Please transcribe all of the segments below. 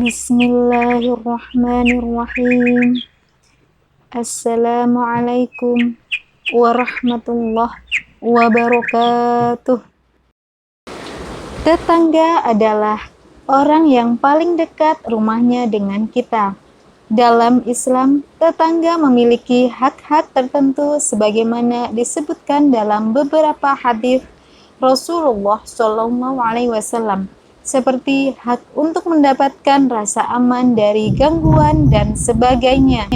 Bismillahirrahmanirrahim. Assalamualaikum warahmatullahi wabarakatuh. Tetangga adalah orang yang paling dekat rumahnya dengan kita. Dalam Islam, tetangga memiliki hak-hak tertentu sebagaimana disebutkan dalam beberapa hadis Rasulullah SAW, seperti hak untuk mendapatkan rasa aman dari gangguan dan sebagainya.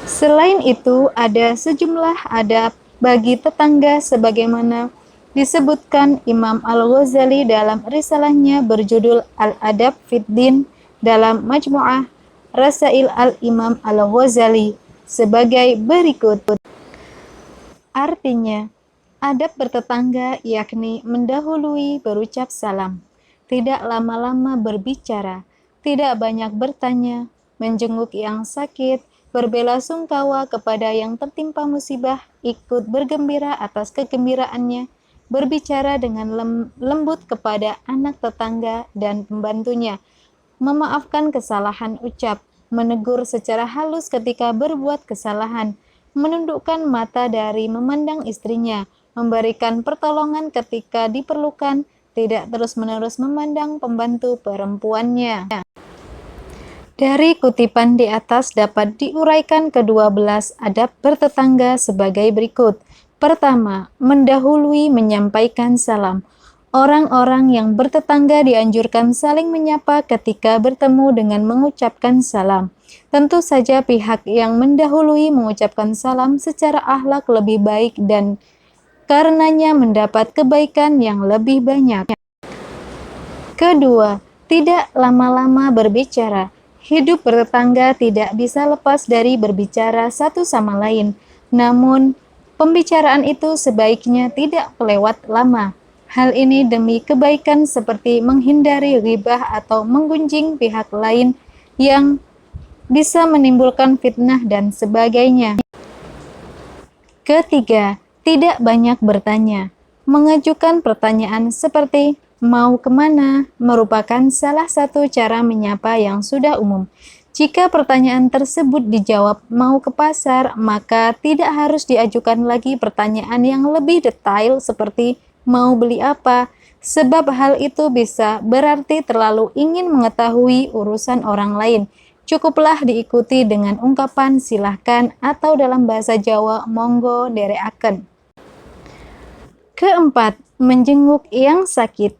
Selain itu, ada sejumlah adab bagi tetangga sebagaimana disebutkan Imam Al-Ghazali dalam risalahnya berjudul Al-Adab Fid Din dalam Majmu'ah Rasail Al-Imam Al-Ghazali sebagai berikut. Artinya, adab bertetangga yakni mendahului berucap salam, tidak lama-lama berbicara, tidak banyak bertanya, menjenguk yang sakit, berbelasungkawa kepada yang tertimpa musibah, ikut bergembira atas kegembiraannya, berbicara dengan lembut kepada anak tetangga dan pembantunya, memaafkan kesalahan ucap, menegur secara halus ketika berbuat kesalahan, menundukkan mata dari memandang istrinya, memberikan pertolongan ketika diperlukan, tidak terus-menerus memandang pembantu perempuannya. Dari kutipan di atas dapat diuraikan ke-12 adab bertetangga sebagai berikut. Pertama, mendahului menyampaikan salam. Orang-orang yang bertetangga dianjurkan saling menyapa ketika bertemu dengan mengucapkan salam. Tentu saja pihak yang mendahului mengucapkan salam secara akhlak lebih baik dan karenanya mendapat kebaikan yang lebih banyak. Kedua, tidak lama-lama berbicara. Hidup bertetangga tidak bisa lepas dari berbicara satu sama lain. Namun, pembicaraan itu sebaiknya tidak kelewat lama. Hal ini demi kebaikan seperti menghindari ghibah atau menggunjing pihak lain yang bisa menimbulkan fitnah dan sebagainya. Ketiga, tidak banyak bertanya. Mengajukan pertanyaan seperti mau kemana merupakan salah satu cara menyapa yang sudah umum. Jika pertanyaan tersebut dijawab mau ke pasar, maka tidak harus diajukan lagi pertanyaan yang lebih detail seperti mau beli apa, sebab hal itu bisa berarti terlalu ingin mengetahui urusan orang lain. Cukuplah diikuti dengan ungkapan silahkan atau dalam bahasa Jawa monggo dereaken. Keempat, menjenguk yang sakit.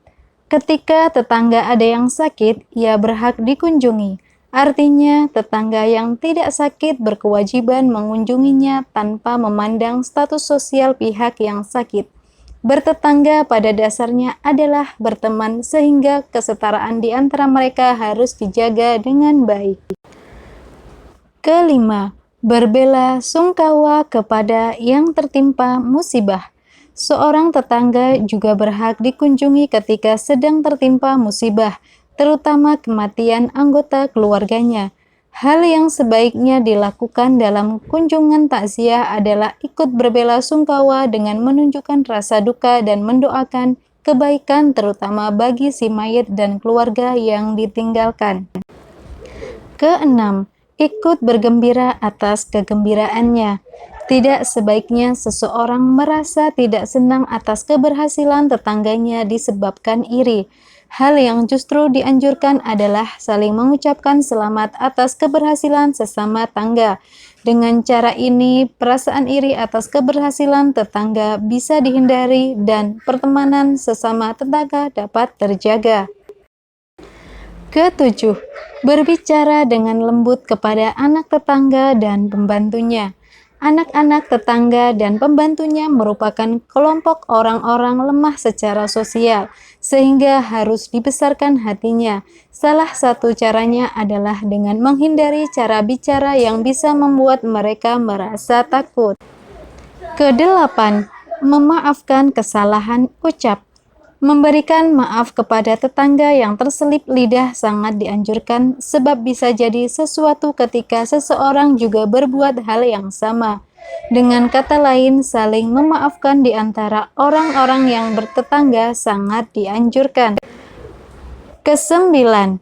Ketika tetangga ada yang sakit, ia berhak dikunjungi. Artinya, tetangga yang tidak sakit berkewajiban mengunjunginya tanpa memandang status sosial pihak yang sakit. Bertetangga pada dasarnya adalah berteman sehingga kesetaraan di antara mereka harus dijaga dengan baik. Kelima, berbela sungkawa kepada yang tertimpa musibah. Seorang tetangga juga berhak dikunjungi ketika sedang tertimpa musibah, terutama kematian anggota keluarganya. Hal yang sebaiknya dilakukan dalam kunjungan takziah adalah ikut berbela sungkawa dengan menunjukkan rasa duka dan mendoakan kebaikan terutama bagi si mayit dan keluarga yang ditinggalkan. Keenam, ikut bergembira atas kegembiraannya. Tidak sebaiknya seseorang merasa tidak senang atas keberhasilan tetangganya disebabkan iri. Hal yang justru dianjurkan adalah saling mengucapkan selamat atas keberhasilan sesama tangga. Dengan cara ini, perasaan iri atas keberhasilan tetangga bisa dihindari dan pertemanan sesama tetangga dapat terjaga. Ketujuh, berbicara dengan lembut kepada anak tetangga dan pembantunya. Anak-anak tetangga dan pembantunya merupakan kelompok orang-orang lemah secara sosial, sehingga harus dibesarkan hatinya. Salah satu caranya adalah dengan menghindari cara bicara yang bisa membuat mereka merasa takut. Kedelapan, memaafkan kesalahan ucap. Memberikan maaf kepada tetangga yang terselip lidah sangat dianjurkan sebab bisa jadi sesuatu ketika seseorang juga berbuat hal yang sama. Dengan kata lain, saling memaafkan di antara orang-orang yang bertetangga sangat dianjurkan. Kesembilan,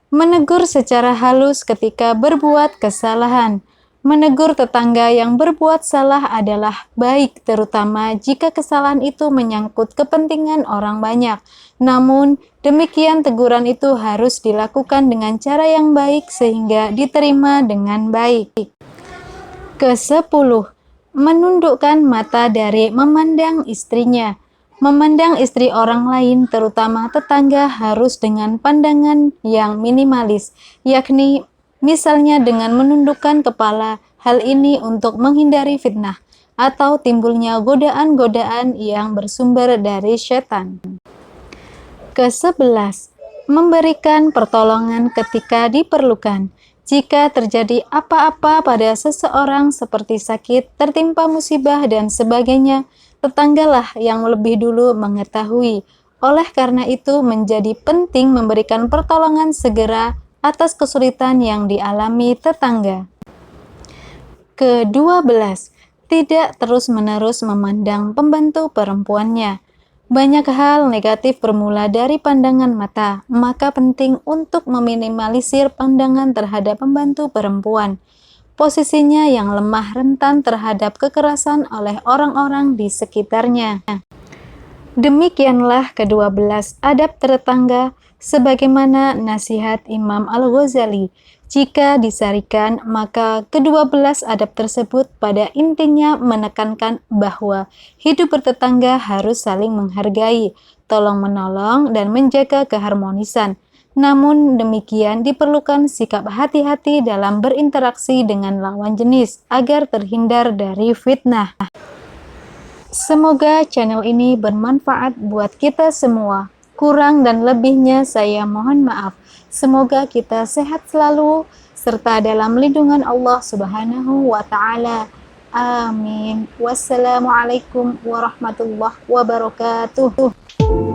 Menegur secara halus ketika berbuat kesalahan. Menegur tetangga yang berbuat salah adalah baik, terutama jika kesalahan itu menyangkut kepentingan orang banyak. Namun, demikian teguran itu harus dilakukan dengan cara yang baik sehingga diterima dengan baik. Ke-10, menundukkan mata dari memandang istrinya. Memandang istri orang lain, terutama tetangga, harus dengan pandangan yang minimalis, yakni misalnya dengan menundukkan kepala. Hal ini untuk menghindari fitnah atau timbulnya godaan-godaan yang bersumber dari setan. Ke-11, memberikan pertolongan ketika diperlukan. Jika terjadi apa-apa pada seseorang seperti sakit, tertimpa musibah, dan sebagainya, tetanggalah yang lebih dulu mengetahui. Oleh karena itu, menjadi penting memberikan pertolongan segera atas kesulitan yang dialami tetangga. Ke-12, tidak terus-menerus memandang pembantu perempuannya. Banyak hal negatif bermula dari pandangan mata, maka penting untuk meminimalisir pandangan terhadap pembantu perempuan. Posisinya yang lemah rentan terhadap kekerasan oleh orang-orang di sekitarnya. Demikianlah ke-12 adab tetangga sebagaimana nasihat Imam Al-Ghazali. Jika disarikan, maka ke-12 adab tersebut pada intinya menekankan bahwa hidup bertetangga harus saling menghargai, tolong-menolong, dan menjaga keharmonisan. Namun demikian diperlukan sikap hati-hati dalam berinteraksi dengan lawan jenis agar terhindar dari fitnah. Semoga channel ini bermanfaat buat kita semua. Kurang dan lebihnya saya mohon maaf. Semoga kita sehat selalu serta dalam lindungan Allah Subhanahu wa Ta'ala. Amin. Wassalamualaikum warahmatullahi wabarakatuh.